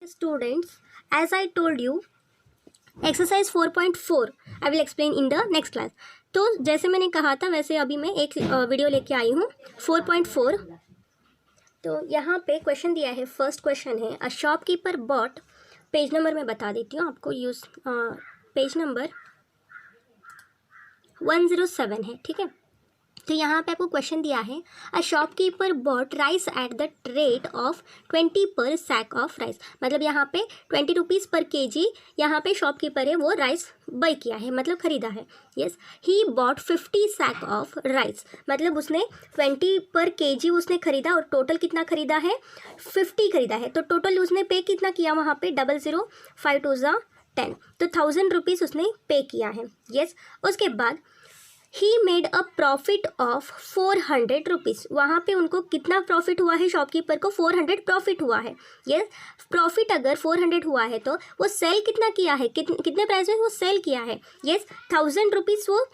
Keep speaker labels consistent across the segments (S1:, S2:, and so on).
S1: Students, as I told you, exercise 4.4 I will explain in the next class. तो जैसे मैंने कहा था वैसे अभी मैं एक वीडियो लेके आई हूँ 4.4. तो यहाँ पे क्वेश्चन दिया है. फर्स्ट क्वेश्चन है a shopkeeper bot. Page number मैं बता देती हूँ आपको. पेज नंबर 107 है. ठीक है. तो यहाँ पे आपको क्वेश्चन दिया है a shopkeeper bot rice eight the rate of 20 पर सैक ऑफ राइस. मतलब यहाँ पे 20 रुपीज़ पर केजी यहाँ पे शॉपकीपर है वो राइस बाई किया है, मतलब ख़रीदा है. Yes, he bought 50 sack of rice. मतलब उसने 20 पर केजी उसने ख़रीदा और टोटल कितना ख़रीदा है 50 ख़रीदा है. तो टोटल उसने पे कितना किया वहाँ पे 00 5 2 10. तो 1000 रुपीज़ उसने पे किया है. यस, उसके बाद he made a profit of 400 rupees. वहाँ पे उनको कितना प्रॉफिट हुआ है शॉपकीपर को 400 प्रॉफिट हुआ है. यस, प्रॉफिट अगर 400 हुआ है तो वो सेल कितना किया है, कितने प्राइस में वो सेल किया है. यस, 1000 रुपीज़ वो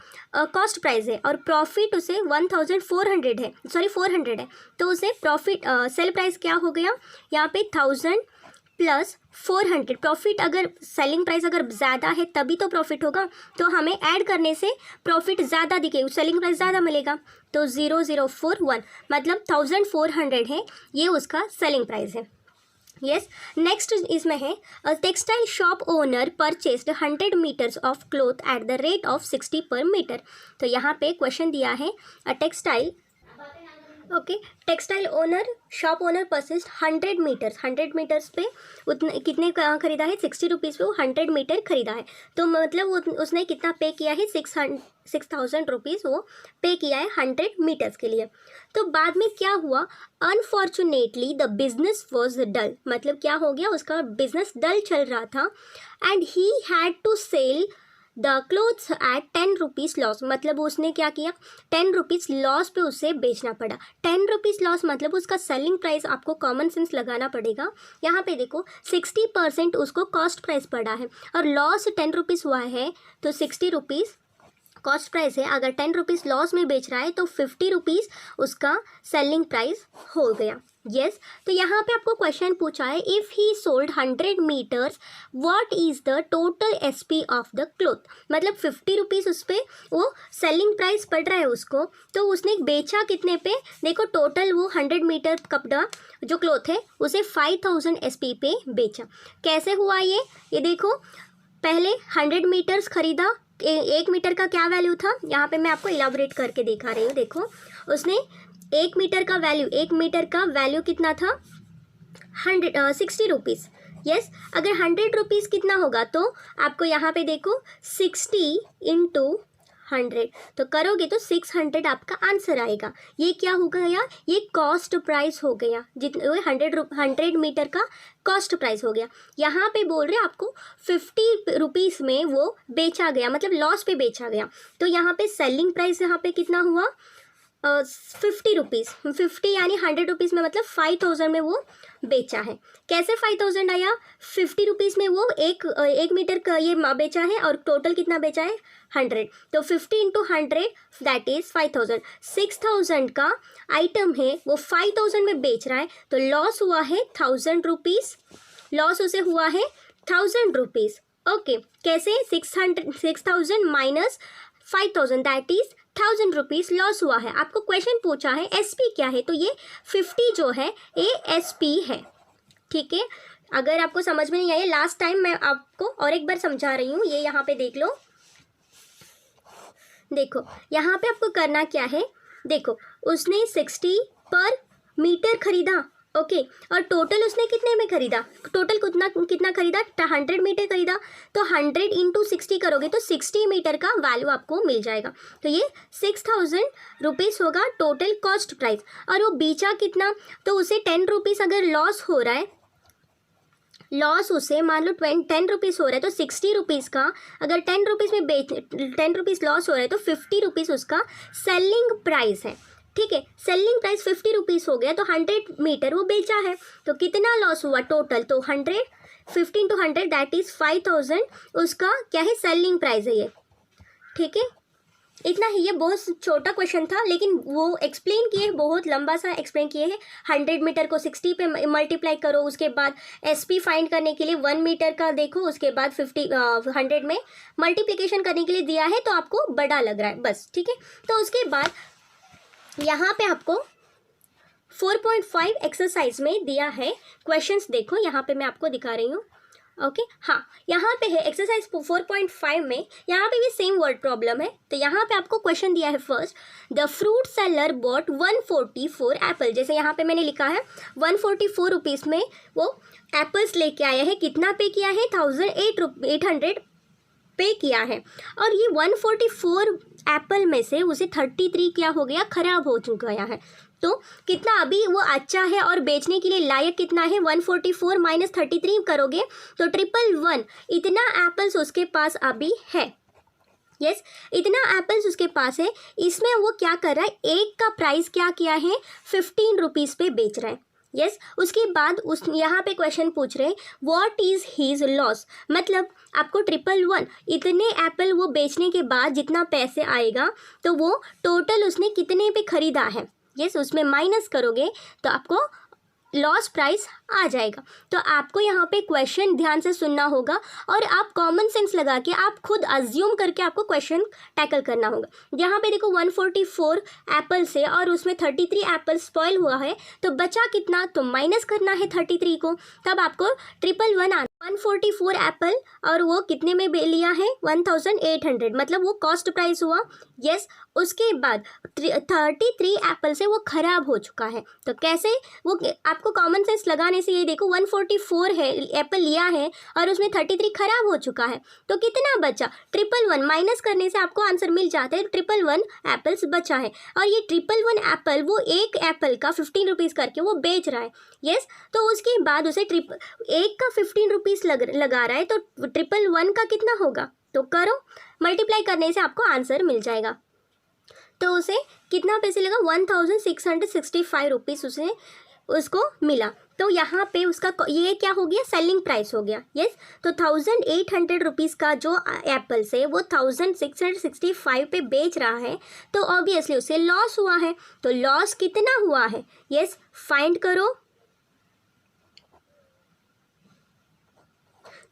S1: कॉस्ट प्राइस है और प्रॉफिट उसे 1400 है, सॉरी 400 है. तो उसे प्रॉफिट सेल प्राइस क्या हो गया यहाँ पे 1000 प्लस 400. प्रॉफिट अगर सेलिंग प्राइस अगर ज़्यादा है तभी तो प्रॉफिट होगा. तो हमें ऐड करने से प्रॉफिट ज़्यादा दिखेगा, सेलिंग प्राइस ज़्यादा मिलेगा. तो 0041 मतलब 1400 है, ये उसका सेलिंग प्राइस है. यस, नेक्स्ट इसमें है a textile shop owner purchased 100 metres of cloth at the rate of 60 per metre. तो यहाँ पे क्वेश्चन दिया है a textile textile owner shop owner purchased 100 metres पे उतने कितने खरीदा है 60 रुपीज़ पे वो 100 मीटर खरीदा है. तो मतलब उसने कितना पे किया है 6000 रुपीज़ वो पे किया है 100 मीटर्स के लिए. तो बाद में क्या हुआ, अनफॉर्चुनेटली द बिजनेस वॉज डल. मतलब क्या हो गया, उसका बिजनेस डल चल रहा था and he had to sell the cloths at 10 rupees loss. मतलब उसने क्या किया 10 रुपीज़ लॉस पे उसे बेचना पड़ा. 10 रुपीज़ लॉस मतलब उसका सेलिंग प्राइस आपको कॉमन सेंस लगाना पड़ेगा. यहाँ पे देखो 60% उसको कॉस्ट प्राइस पड़ा है और लॉस 10 रुपीज़ हुआ है तो 60 रुपीज़ कॉस्ट प्राइस है. अगर 10 रुपीज़ लॉस में बेच रहा है तो 50 रुपीज़ उसका सेलिंग प्राइस हो गया. यस, तो यहाँ पे आपको क्वेश्चन पूछा है if he sold 100 metres what is the total SP of the cloth. मतलब 50 रुपीज़ उस पर वो सेलिंग प्राइस पड़ रहा है उसको, तो उसने बेचा कितने पे. देखो टोटल वो 100 मीटर कपड़ा जो क्लोथ है उसे 5000 एसपी पे बेचा. कैसे हुआ ये देखो, पहले 100 मीटर्स खरीदा. 1 मीटर का क्या वैल्यू था, यहाँ पे मैं आपको इलाबोरेट करके दिखा रही हूँ. देखो उसने 1 मीटर का वैल्यू कितना था 60 रुपीज़. यस, अगर 100 रुपीज़ कितना होगा तो आपको यहाँ पे देखो 60 इंटू 100 तो करोगे तो 600 आपका आंसर आएगा. ये क्या हो गया, ये कॉस्ट प्राइस हो गया. जितने 100 मीटर का कॉस्ट प्राइस हो गया. यहाँ पे बोल रहे आपको 50 रुपीज़ में वो बेचा गया, मतलब लॉस पे बेचा गया. तो यहाँ पे सेलिंग प्राइस यहाँ पे कितना हुआ 50 रुपीज़. 50 यानी 100 रुपीज़ में मतलब 5000 में वो बेचा है. कैसे 5000 आया, 50 रुपीज़ में वो एक मीटर का ये बेचा है और टोटल कितना बेचा है 100. तो 50 इंटू 100 दैट इज़ 5000. 6000 का आइटम है वो 5000 में बेच रहा है तो लॉस हुआ है 1000 रुपीज़. लॉस उसे हुआ है 1000 रुपीज़. ओके, कैसे 6000 minus 5000 that is 1000 rupees loss हुआ है. आपको क्वेश्चन पूछा है एसपी क्या है, तो ये 50 जो है ये एसपी है. ठीक है, अगर आपको समझ में नहीं आया लास्ट टाइम मैं आपको और एक बार समझा रही हूँ. ये यहाँ पे देख लो. देखो यहाँ पे आपको करना क्या है, देखो उसने 60 पर मीटर खरीदा. ओके, और टोटल उसने कितने में खरीदा, टोटल कितना खरीदा 100 मीटर खरीदा. तो 100 इंटू 60 करोगे तो 60 मीटर का वैल्यू आपको मिल जाएगा. तो ये 6000 रुपीज़ होगा टोटल कॉस्ट प्राइस. और वो बेचा कितना, तो उसे 10 रुपीज़ अगर लॉस हो रहा है, लॉस उसे मान लो 10 रुपीज़ हो रहा है तो 60 रुपीज़ का अगर 10 रुपीज़ में 10 रुपीज़ लॉस हो रहा है तो 50 रुपीज़ उसका सेलिंग प्राइस है. ठीक है, सेलिंग प्राइस 50 रुपीज़ हो गया तो 100 मीटर वो बेचा है. तो कितना लॉस हुआ टोटल, तो 100 50 इंटू 100 दैट इज़ 5000 उसका क्या है सेलिंग प्राइस है ये. ठीक है, इतना ही, ये बहुत छोटा क्वेश्चन था लेकिन वो एक्सप्लेन किए, बहुत लंबा सा एक्सप्लेन किए हैं। 100 मीटर को 60 पे मल्टीप्लाई करो, उसके बाद एसपी फाइंड करने के लिए 1 मीटर का देखो, उसके बाद 100 में मल्टीप्लिकेशन करने के लिए दिया है तो आपको बड़ा लग रहा है बस, ठीक है। तो उसके बाद यहाँ पे आपको 4.5 एक्सरसाइज में दिया है क्वेश्चंस, देखो यहाँ पे मैं आपको दिखा रही हूँ। ओके हाँ, यहाँ पे है एक्सरसाइज 4.5 में, यहाँ पे भी सेम वर्ड प्रॉब्लम है। तो यहाँ पे आपको क्वेश्चन दिया है first, the fruit seller bought 144 apple. जैसे यहाँ पे मैंने लिखा है 144 रुपीज़ में वो एप्पल्स लेके आया है, कितना पे किया है 1800 पे किया है। और ये 144 एप्पल में से उसे 33 क्या हो गया, खराब हो चुका है। तो कितना अभी वो अच्छा है और बेचने के लिए लायक कितना है, 144 माइनस 33 करोगे तो 111, इतना एप्पल्स उसके पास अभी है। यस, इतना एप्पल्स उसके पास है। इसमें वो क्या कर रहा है, एक का प्राइस क्या किया है 15 रुपीज़ पे बेच रहा है। यस उसके बाद उस यहाँ पे क्वेश्चन पूछ रहे हैं व्हाट इज़ हीज लॉस, मतलब आपको 111 इतने एप्पल वो बेचने के बाद जितना पैसे आएगा तो वो टोटल उसने कितने पे ख़रीदा है। यस उसमें माइनस करोगे तो आपको लॉस प्राइस आ जाएगा। तो आपको यहाँ पे क्वेश्चन ध्यान से सुनना होगा और आप कॉमन सेंस लगा के आप खुद अज्यूम करके आपको क्वेश्चन टैकल करना होगा। यहाँ पे देखो 144 एप्पल से और उसमें 33 एप्पल स्पॉइल हुआ है तो बचा कितना, तो माइनस करना है 33 को, तब आपको 111 आना। 144 एप्पल और वो कितने में लिया है 1800, मतलब वो कॉस्ट प्राइस हुआ। यस उसके बाद 33 एप्पल से वो ख़राब हो चुका है। तो कैसे, वो आपको कॉमन सेंस लगाने से ये देखो 144 है एप्पल लिया है और उसमें 33 ख़राब हो चुका है तो कितना बचा, 111 माइनस करने से आपको आंसर मिल जाता है। 111 एप्पल्स बचा है और ये 111 एप्पल वो एक एप्पल का 15 रुपीज़ करके वो बेच रहा है। यस तो उसके बाद उसे एक का 15 रुपीज़ लगा रहा है तो 111 का कितना होगा, तो करो मल्टीप्लाई करने से आपको आंसर मिल जाएगा। तो उसे कितना पैसे लगा 1665 रुपीज़ उसे उसको मिला। तो यहाँ पे उसका ये क्या हो गया, सेलिंग प्राइस हो गया। यस तो 1800 रुपीज़ का जो एप्पल से वो 1665 पे बेच रहा है तो ऑब्वियसली उसे लॉस हुआ है। तो लॉस कितना हुआ है, यस फाइंड करो।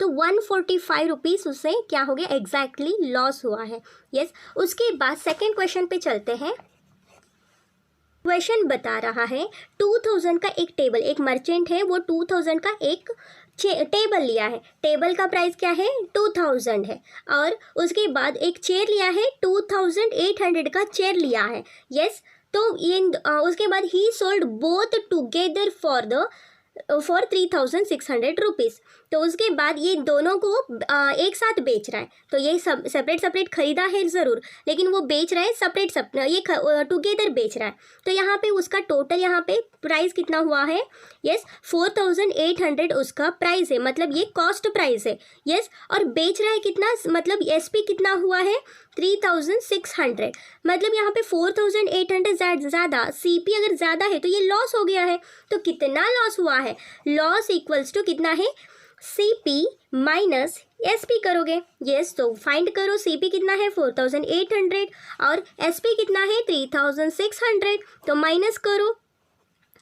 S1: तो 145 रुपीज़ उसे क्या हो गया, एग्जैक्टली लॉस हुआ है। यस उसके बाद सेकेंड क्वेश्चन पे चलते हैं। क्वेश्चन बता रहा है 2000 का एक टेबल, एक मर्चेंट है वो 2000 का एक टेबल लिया है, टेबल का प्राइस क्या है 2000 है, और उसके बाद एक चेयर लिया है 2800 का चेयर लिया है। यस तो ये उसके बाद ही sold both together for 3600 rupees. तो उसके बाद ये दोनों को एक साथ बेच रहा है। तो ये सब सेपरेट खरीदा है ज़रूर लेकिन वो बेच रहा है सेपरेट ये टुगेदर बेच रहा है। तो यहाँ पे उसका टोटल यहाँ पे प्राइस कितना हुआ है, यस 4800 उसका प्राइस है, मतलब ये कॉस्ट प्राइस है। यस और बेच रहा है कितना, मतलब एसपी कितना हुआ है 3600, मतलब यहाँ पे 4800 ज़्यादा, सीपी अगर ज़्यादा है तो ये लॉस हो गया है। तो कितना लॉस हुआ है, लॉस इक्वल्स टू कितना है सीपी माइनस एसपी करोगे। यस तो फाइंड करो सीपी कितना है 4800 और एसपी कितना है 3600, तो माइनस करो।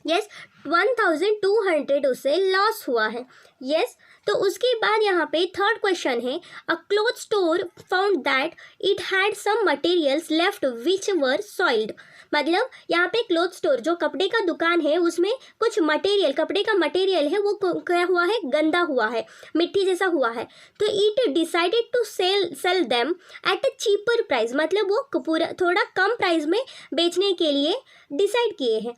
S1: यस 1200 उससे लॉस हुआ है। यस तो उसके बाद यहाँ पे थर्ड क्वेश्चन है a cloth store found that it had some materials left which were soiled, मतलब यहाँ पे क्लोथ स्टोर जो कपड़े का दुकान है उसमें कुछ मटेरियल, कपड़े का मटेरियल है वो क्या हुआ है, गंदा हुआ है, मिट्टी जैसा हुआ है। तो it decided to sell them at a cheaper price, मतलब वो पूरा थोड़ा कम प्राइस में बेचने के लिए डिसाइड किए हैं।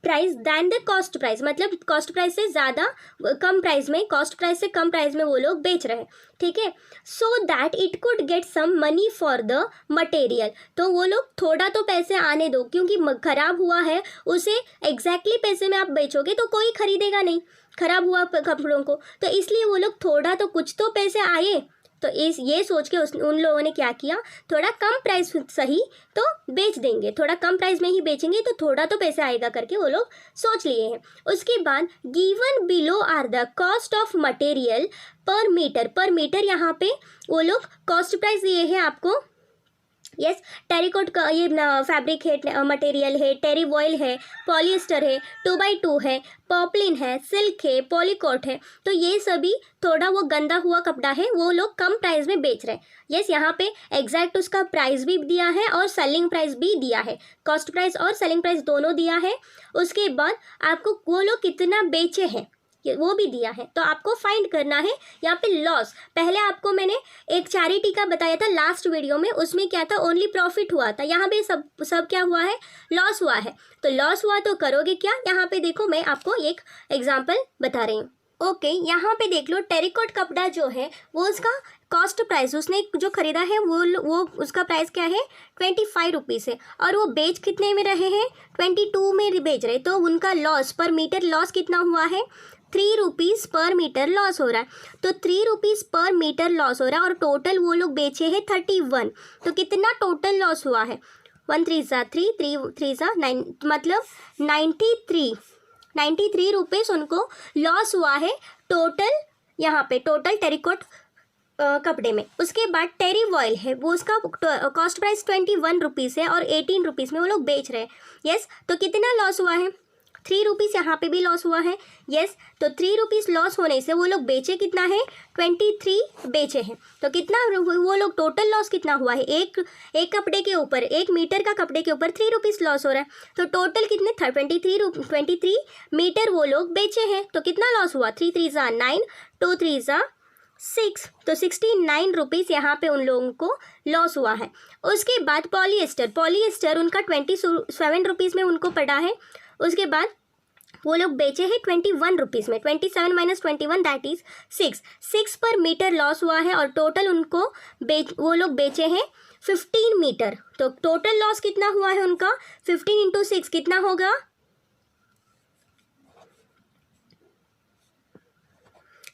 S1: Price than the cost price, मतलब कॉस्ट प्राइस से ज़्यादा कम प्राइस में, कॉस्ट प्राइस से कम प्राइस में वो लोग बेच रहे हैं। ठीक है, so that it could get some money for the material, तो वो लोग थोड़ा तो पैसे आने दो क्योंकि ख़राब हुआ है, उसे एग्जैक्टली पैसे में आप बेचोगे तो कोई खरीदेगा नहीं ख़राब हुआ कपड़ों को, तो इसलिए वो लोग थोड़ा तो कुछ तो पैसे आए। तो ये सोच के उन लोगों ने क्या किया, थोड़ा कम प्राइस सही तो बेच देंगे, थोड़ा कम प्राइस में ही बेचेंगे तो थोड़ा तो पैसा आएगा करके वो लोग सोच लिए हैं। उसके बाद given below are the cost of material per metre, per metre यहाँ पे वो लोग कॉस्ट प्राइस दिए हैं आपको यस, टेरिकोट का ये फैब्रिक है, मटेरियल है, टेरी वॉयल है, पॉलिएस्टर है, 2x2 है, पॉपलिन है, सिल्क है, पॉलीकॉट है। तो ये सभी थोड़ा वो गंदा हुआ कपड़ा है, वो लोग कम प्राइस में बेच रहे हैं। यस, यहाँ पे एग्जैक्ट उसका प्राइस भी दिया है और सेलिंग प्राइस भी दिया है, कॉस्ट प्राइस और सेलिंग प्राइस दोनों दिया है। उसके बाद आपको वो लोग कितना बेचे हैं वो भी दिया है, तो आपको फाइंड करना है। यहाँ पे लॉस, पहले आपको मैंने एक चैरिटी का बताया था लास्ट वीडियो में, उसमें क्या था, ओनली प्रॉफिट हुआ था। यहाँ पे सब क्या हुआ है, लॉस हुआ है। तो लॉस हुआ तो करोगे क्या, यहाँ पे देखो मैं आपको एक एग्जाम्पल बता रही हूँ। ओके, यहाँ पे देख लो, टेरिकॉट कपड़ा जो है वो उसका कॉस्ट प्राइस उसने जो खरीदा है वो उसका प्राइस क्या है, 25 रुपीज़ है, और वो बेच कितने में रहे हैं, 22 में बेच रहे। तो उनका लॉस पर मीटर लॉस कितना हुआ है, 3 रुपीज़ पर मीटर लॉस हो रहा है। तो 3 रुपीज़ पर मीटर लॉस हो रहा है और टोटल वो लोग बेचे हैं 31। तो कितना टोटल लॉस हुआ है, 1 3 ज़ा 3, 3 ज़ा 9, मतलब 93 रुपीज़ उनको लॉस हुआ है टोटल, यहाँ पे टोटल टेरिकॉट कपड़े में। उसके बाद टेरी वॉयल है, वो उसका कॉस्ट प्राइस 21 रुपीज़ है और 18 रुपीज़ में वो लोग बेच रहे हैं। यस, तो कितना लॉस हुआ है, 3 रुपीज़ यहाँ पे भी लॉस हुआ है। यस, तो 3 रुपीज़ लॉस होने से वो लोग बेचे कितना है, 23 बेचे हैं। तो कितना वो लोग टोटल लॉस कितना हुआ है, एक कपड़े के ऊपर, 1 मीटर का कपड़े के ऊपर 3 रुपीज़ लॉस हो रहा है। तो टोटल कितने 23 मीटर वो लोग बेचे हैं। तो कितना लॉस हुआ, 3 3 ज़ा 9, 2 3 ज़ा 6, तो 69 रुपीज़ यहाँ पे उन लोगों को लॉस हुआ है। उसके बाद पॉलिएस्टर उनका 27 रुपीज़ में उनको पड़ा है। उसके बाद वो लोग बेचे हैं 21 रुपीज़ में, 27 माइनस 21 दैट इज़ 6 पर मीटर लॉस हुआ है और टोटल उनको वो लोग बेचे हैं 15 मीटर। तो टोटल लॉस कितना हुआ है उनका, 15 इंटू 6 कितना होगा,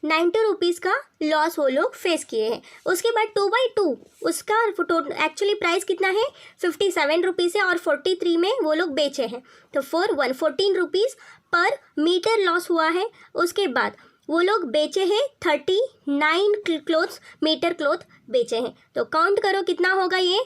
S1: 90 रुपीज़ का लॉस वो लोग फेस किए हैं। उसके बाद 2x2 उसका एक्चुअली प्राइस कितना है, 57 रुपीज़ है और 43 में वो लोग बेचे हैं। तो 14 रुपीज़ पर मीटर लॉस हुआ है। उसके बाद वो लोग बेचे हैं 39 मीटर क्लोथ बेचे हैं। तो काउंट करो कितना होगा ये,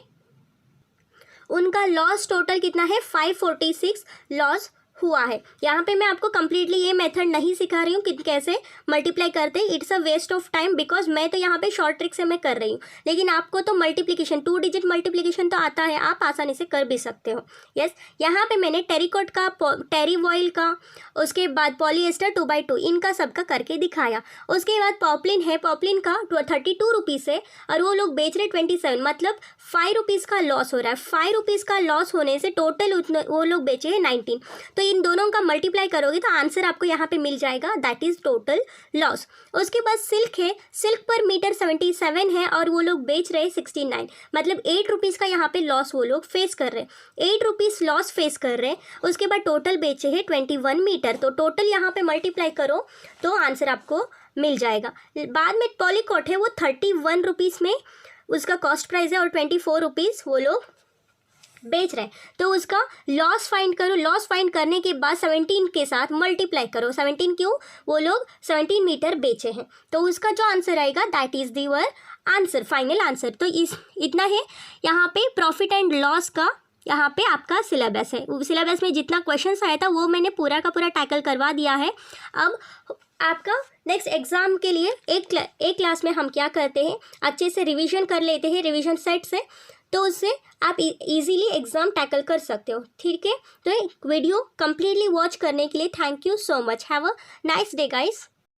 S1: उनका लॉस टोटल कितना है, 546 लॉस हुआ है। यहाँ पे मैं आपको कम्प्लीटली ये मेथड नहीं सिखा रही हूँ कि कैसे मल्टीप्लाई करते हैं, it's a waste of time, because मैं तो यहाँ पे शॉर्ट ट्रिक से मैं कर रही हूँ। लेकिन आपको तो मल्टीप्लिकेशन 2 डिजिट मल्टीप्लिकेशन तो आता है, आप आसानी से कर भी सकते हो। यस, यहाँ पे मैंने टेरिकॉट का, टेरी वॉयल का, उसके बाद पॉलिएस्टर 2x2 इनका सबका करके दिखाया। उसके बाद पॉपलिन है, पॉपलिन का 32 रुपीज़ है और वो लोग बेच रहे 27, मतलब 5 रुपीज़ का लॉस हो रहा है। 5 रुपीज़ का लॉस होने से टोटल वो लोग बेचे हैं 19। तो इन दोनों का मल्टीप्लाई करोगे तो आंसर आपको यहाँ पे मिल जाएगा, दैट इज टोटल लॉस। उसके बाद सिल्क है, सिल्क पर मीटर 77 है और वो लोग बेच रहे हैं 69, मतलब 8 रुपीज़ का यहाँ पे लॉस वो लोग फेस कर रहे हैं, 8 रुपीज़ लॉस फेस कर रहे हैं। उसके बाद टोटल बेचे हैं 21 मीटर, तो टोटल यहाँ पे मल्टीप्लाई करो तो आंसर आपको मिल जाएगा। बाद में पॉलीकॉट है, वो 31 रुपीज़ में उसका कॉस्ट प्राइस है और 24 रुपीज़ वो लोग बेच रहे हैं। तो उसका लॉस फाइंड करो, लॉस फाइंड करने के बाद 17 के साथ मल्टीप्लाई करो। 17 क्यों, वो लोग 17 मीटर बेचे हैं, तो उसका जो आंसर आएगा that is the answer, final answer. तो इतना है यहाँ पे प्रॉफिट एंड लॉस का। यहाँ पे आपका सिलेबस है, सिलेबस में जितना क्वेश्चंस आया था वो मैंने पूरा का पूरा टैकल करवा दिया है। अब आपका नेक्स्ट एग्ज़ाम के लिए एक क्लास में हम क्या करते हैं, अच्छे से रिवीजन कर लेते हैं रिवीजन सेट से, तो उससे आप इजीली एग्ज़ाम टैकल कर सकते हो। ठीक है, तो वीडियो कम्प्लीटली वॉच करने के लिए thank you so much. Have a nice day guys.